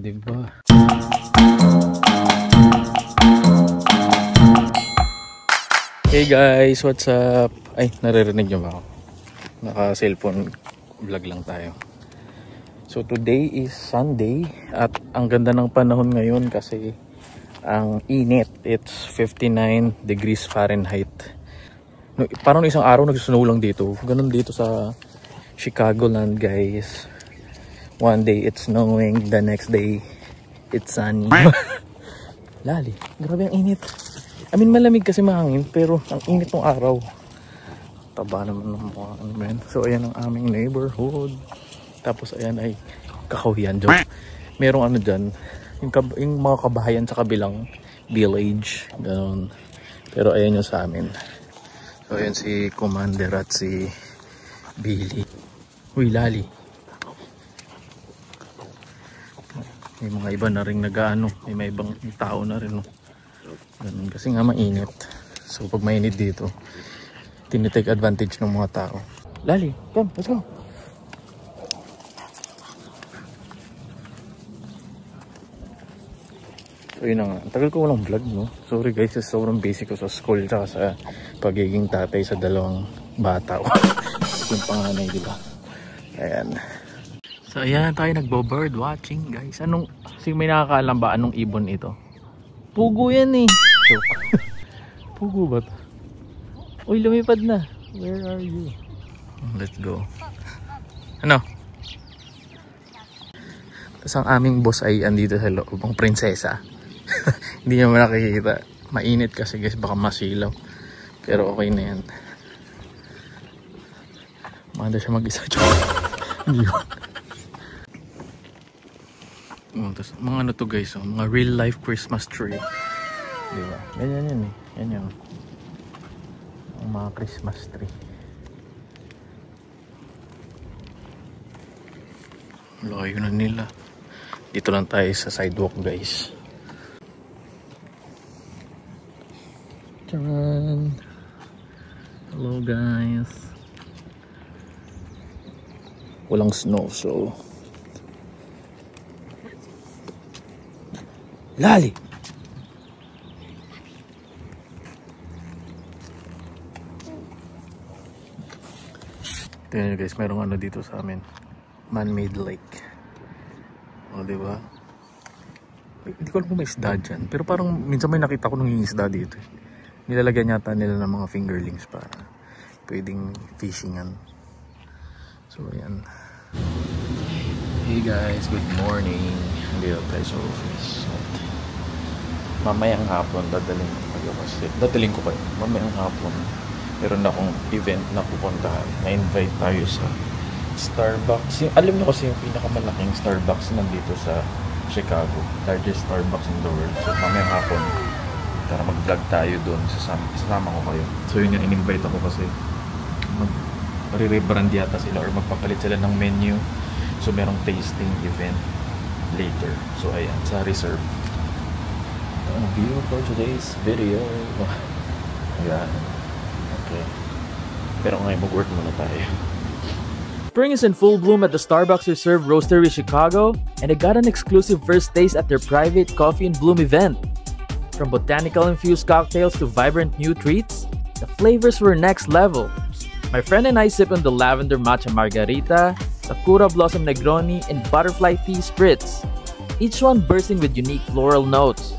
diba? Hey guys, what's up? Ay, naririnig nyo ba ako? Naka-cellphone vlog lang tayo. So today is Sunday at ang ganda ng panahon ngayon kasi ang init. It's 59 degrees Fahrenheit. No, parang isang araw nag-snow lang dito. Ganun dito sa Chicagoland, guys. One day it's snowing, the next day it's sunny. Lali, grabe ang init. I mean, malamig kasi mahangin, pero ang init ng araw. Taba naman ng mga ano man. So ayan ang aming neighborhood. Tapos ayan ay Kakahuyan. Joke. Merong ano dyan, yung mga kabahayan sa kabilang village. Ganun. Pero ayan yung sa amin. So ayan si Commander at si Billy. Uy, Lali. May mga iba na rin nag-ano. May ibang tao na rin. No? Ganun. Kasi nga mainit. So pag mainit dito, tinitake advantage ng mga tao. Lali, come, let's go. So yun na nga. Tagal ko walang vlog, no? Sorry guys, sobrang basic ko sa school tsaka sa pagiging tatay sa dalawang bata. Yung panganay, diba? Ayan. So ayan, tayo nagbo-bird watching, guys. May nakakaalam ba anong ibon ito? Pugo yan eh. Pugo ba ito? Uy, lumipad na. Where are you? Let's go. Ano? Tapos ang aming boss ay andito sa loob, ang prinsesa. Hindi niya nakikita. Mainit kasi guys, baka masilaw. Pero okay na yan. Manda siya mag-isa. Hindi yun. Tapos, mga ano to guys, mga real life Christmas tree. Diba? Ganyan yan eh. Yan yun. Ang mga Christmas tree. Layo na nila. Dito lang tayo sa sidewalk guys. Charan! Hello guys. Walang snow so Lali! Tingnan nyo guys, mayroong ano dito sa amin. Man-made lake. O, diba? Hindi ko alam kung may isda dyan. Pero parang minsan may nakita ko nung isda dito. Nilalagyan yata nila ng mga fingerlings para pwedeng fishingan. So, ayan. Hey guys, good morning. Dito tayo sa office. Mamayang hapon, dadaling ko kayo. Mamayang hapon, meron na akong event na pupuntahan. Na-invite tayo sa Starbucks. Alam nyo kasi yung pinakamalaking Starbucks nandito sa Chicago. Largest Starbucks in the world. So mamayang hapon, tara mag-vlog tayo doon. Sasama ko kayo. So yun yung in-invite ako kasi mag-rebrand yata sila or magpapalit sila ng menu. So merong tasting event later. So ayan, sa Reserve. Ang view for today's video. Ayan. Okay. Pero ngayon mag-work muna tayo. Spring is in full bloom at the Starbucks Reserve Roastery Chicago, and I got an exclusive first taste at their private Coffee in Bloom event. From botanical-infused cocktails to vibrant new treats, the flavors were next level. My friend and I sipped on the lavender matcha margarita, sakura blossom negroni, and butterfly pea spritz, each one bursting with unique floral notes.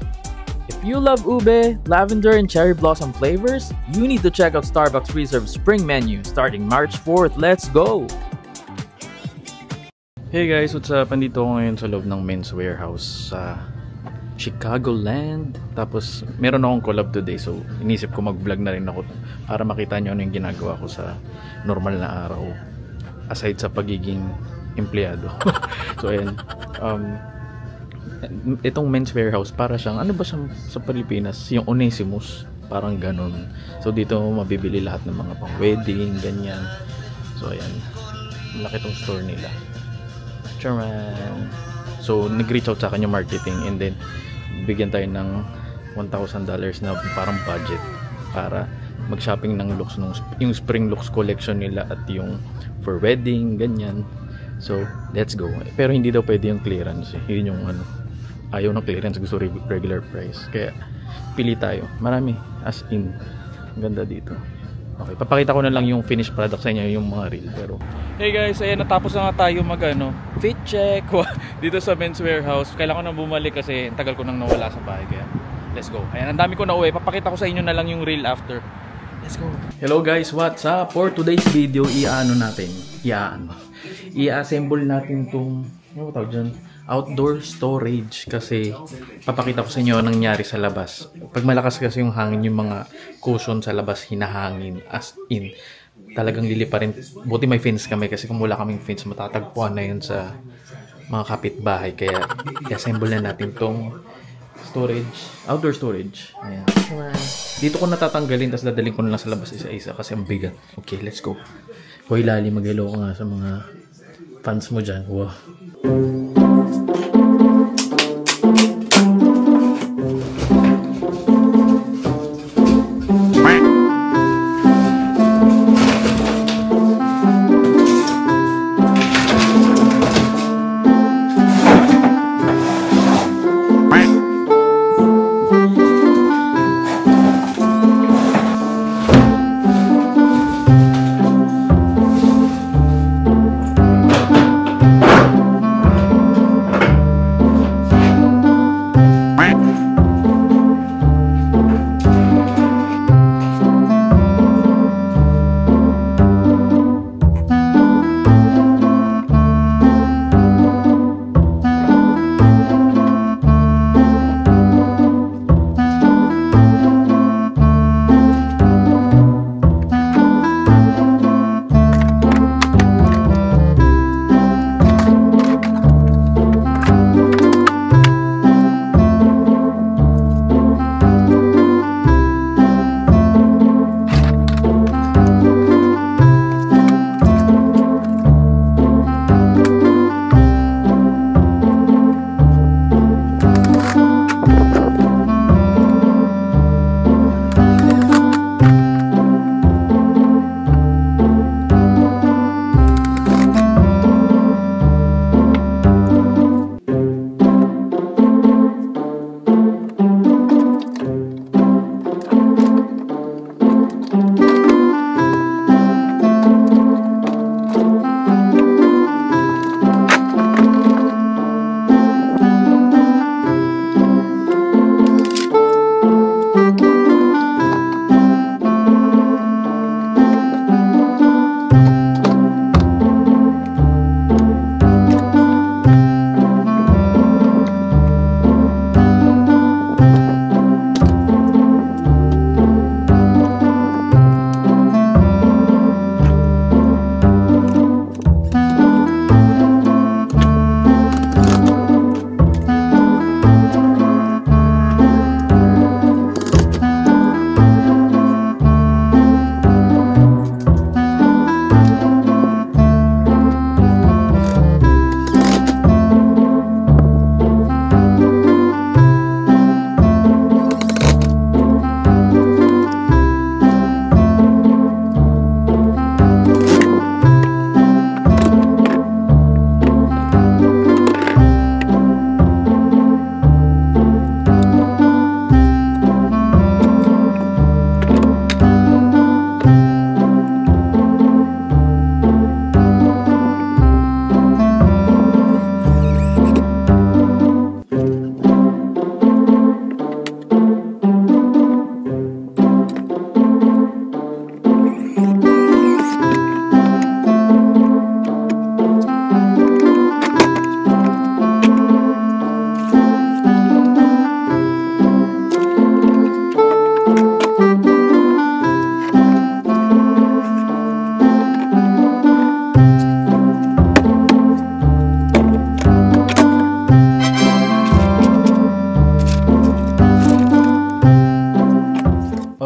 If you love ube, lavender, and cherry blossom flavors, you need to check out Starbucks Reserve Spring menu starting March 4th. Let's go! Hey guys, what's up? Andito ako ngayon sa loob ng Men's Warehouse sa Chicagoland. Tapos meron akong collab today, so inisip ko mag-vlog na rin ako para makita nyo ano yung ginagawa ko sa normal na araw aside sa pagiging empleyado. So ayan, itong Men's Warehouse para siyang ano ba siyang sa Pilipinas, yung Onesimus, parang ganun. So dito mabibili lahat ng mga pang wedding, ganyan. So ayan, malaki tong store nila. Charan. So nag-reach out sa akin yung marketing and then bigyan tayo ng $1,000 na parang budget para mag-shopping ng looks yung spring looks collection nila at yung for wedding, ganyan. So, let's go. Pero hindi daw pwede yung clearance. Yun yung ano. Ayaw ng clearance. Gusto regular price. Kaya, pili tayo. Marami. As in. Ganda dito. Okay. Papakita ko na lang yung finished product sa inyo. Yung mga reel. Pero, hey guys. Ayan. Natapos na nga tayo mag ano, fit check. Dito sa Men's Warehouse. Kailangan ko na bumalik kasi tagal ko nang nawala sa bahay. Kaya, let's go. Ayan. Ang dami ko na uwi. Papakita ko sa inyo na lang yung reel after. Let's go. Hello guys. What's up? For today's video, i-assemble natin itong outdoor storage kasi papakita ko sa inyo ang nangyari sa labas. Pag malakas kasi yung hangin, yung mga cushion sa labas hinahangin, as in talagang lilipa rin. Buti may fence kami kasi kung wala kaming fence matatagpuan na yun sa mga kapitbahay. Kaya i-assemble na natin itong outdoor storage. Ayan. Dito ko natatanggalin tapos dadaling ko na lang sa labas isa-isa kasi ang bigat. Okay, let's go. Hoy Lali, mag-hello ko nga sa mga fans mo dyan. Wow.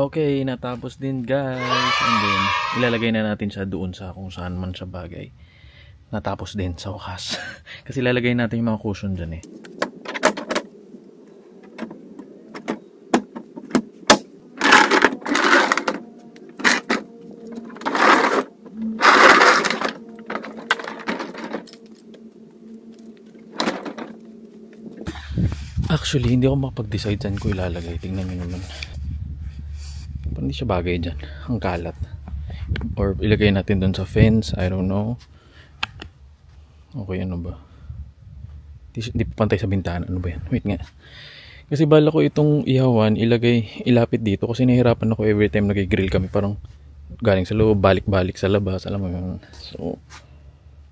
Okay, natapos din guys. And then, ilalagay na natin siya doon sa kung saan man siya bagay. Natapos din sa wakas. Kasi ilalagay natin yung mga cushion dyan eh. Actually, hindi ako makapag-decide saan ko ilalagay. Tingnan nyo naman. Parang hindi siya bagay dyan. Ang kalat. Or ilagay natin dun sa fence. I don't know. Okay, ano ba? Hindi pa pantay sa bintana. Ano ba yan? Wait nga. Kasi bala ko itong ihawan, ilapit dito. Kasi nahihirapan ako every time nag-grill kami. Parang galing sa loob, balik-balik sa labas. Alam mo yun. So,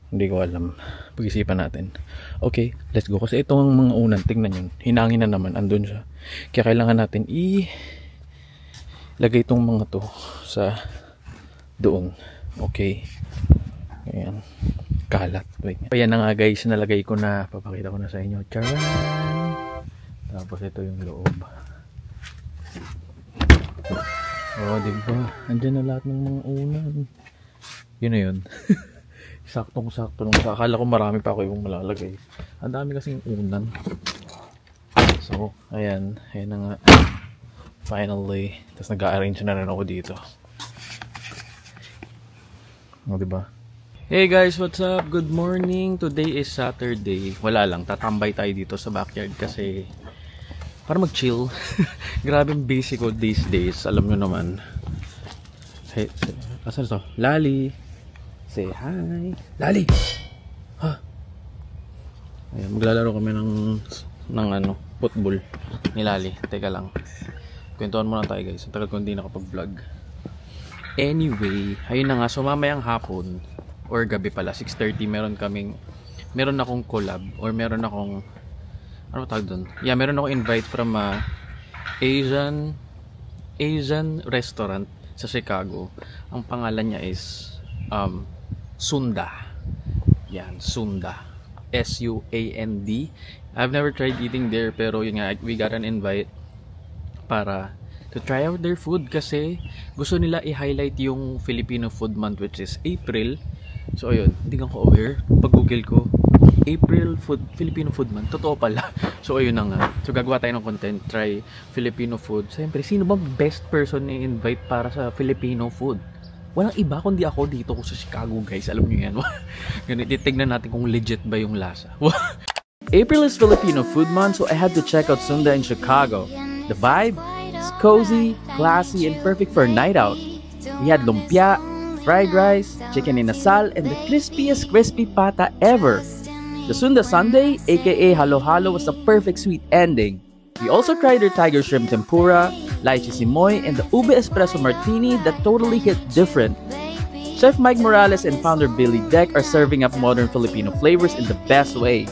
hindi ko alam. Pag-isipan natin. Okay, let's go. Kasi itong mga unan, tingnan yun. Hinangin na naman. Andun siya. Kaya kailangan natin lagay itong mga to sa doon. Okay. Ayan. Kalat. Wait. Ayan na nga guys. Nalagay ko na. Papakita ko na sa inyo. Charan! Tapos ito yung loob. Oh, diba? Andyan na lahat ng mga unan. Yun na yun. Saktong-sakto. Akala ko marami pa ako yung malalagay. Ang dami kasing unan. So, ayan. Ayan na nga. Finally. Tapos nag-a-arrange na rin ako dito. O, diba? Hey guys, what's up? Good morning. Today is Saturday. Wala lang. Tatambay tayo dito sa backyard kasi para mag-chill. Grabe yung busy ko these days. Alam nyo naman. Hey, asan ito? Lali. Say hi. Lali! Ha? Ayan, maglalaro kami ng football ni Lali. Teka lang. Kwentuhan muna tayo guys. Ang tagal ko hindi nakapag-vlog. Anyway, ayun na nga. So mamayang hapon or gabi pala, 6:30, meron akong collab or meron akong ano tawag doon? Yeah, meron akong invite from Asian restaurant sa Chicago. Ang pangalan niya is Sunda. Yan, Sunda. S-U-A-N-D. I've never tried eating there pero yun nga, we got an invite para to try out their food kasi gusto nila i-highlight yung Filipino Food Month which is April. So ayun, hindi ko aware. Pag Google ko, Filipino Food Month. Totoo pala. So ayun na nga. So gagawa tayo ng content, try Filipino food. Siyempre, sino bang best person i-invite para sa Filipino food? Walang iba kundi ako dito ko sa Chicago guys. Alam nyo yan. Ganun, titignan natin kung legit ba yung lasa. April is Filipino Food Month, so I had to check out Sunda in Chicago. The vibe is cozy, classy, and perfect for a night out. We had lumpia, fried rice, chicken inasal, and the crispiest crispy pata ever. The Sunda Sundae, aka Halo Halo, was the perfect sweet ending. We also tried their tiger shrimp tempura, lychee simoy, and the ube espresso martini that totally hit different. Chef Mike Morales and founder Billy Deck are serving up modern Filipino flavors in the best way.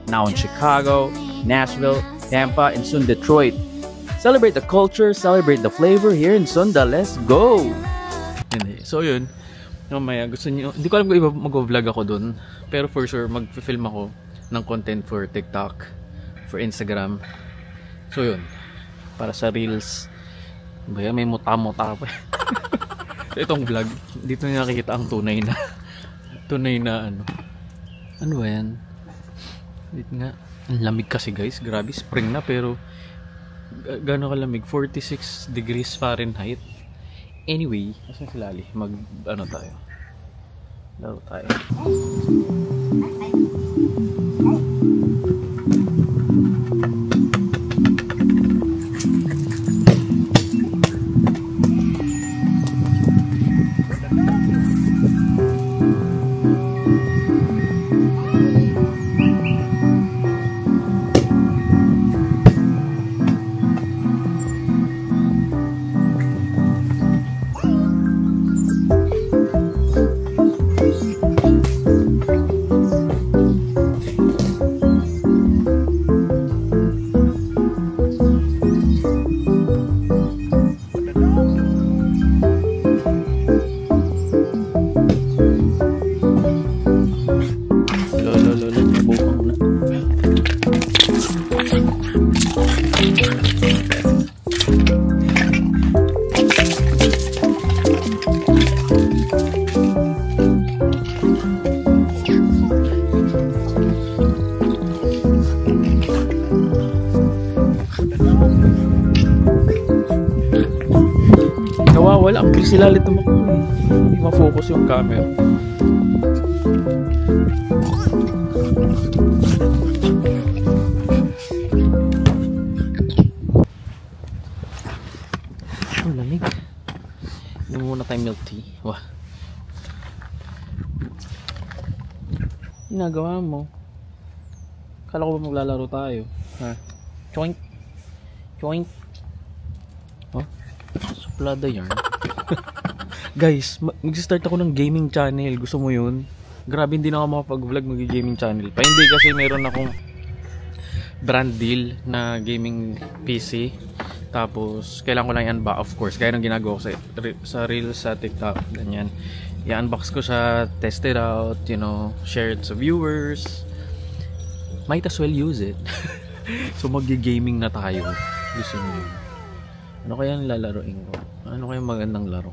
Now in Chicago, Nashville, Tampa, and soon Detroit. Celebrate the culture, celebrate the flavor here in Sunda. Let's go! So yun, mamaya gusto niyo, hindi ko alam kung mag-vlog ako dun, pero for sure mag-film ako ng content for TikTok, for Instagram. So yun, para sa Reels. Baya may muta-muta pa. So itong vlog, dito niyo nakikita ang tunay na ano ba yan? Dito nga, ang lamig kasi guys, grabe, spring na pero gano'n kalamig, 46 degrees Fahrenheit. Anyway, asan si Lali? Laro tayo. Nawawala ang bilis sila ulit tumakbo eh. Hindi ma-focus yung camera. lamig. Inom muna tayo milk tea. Wah. Ginagawa mo. Kala ko ba maglalaro tayo? Ha? Choink. Choink. Oh? Suplada yarn. Guys, mag-start ako ng gaming channel. Gusto mo yun? Grabe, hindi na ako makapag-vlog mag-gaming channel pa. Hindi kasi meron akong brand deal na gaming PC. Tapos, kailangan ko lang i-unbox, of course. Kaya nang ginagawa ko sa Reels, sa TikTok, ganyan. I-unbox ko siya, test it out, you know, share it sa viewers. Might as well use it. So, mag-gaming na tayo. Gusto mo yun? Ano kaya ang lalaroin ko? Ano kaya magandang laro?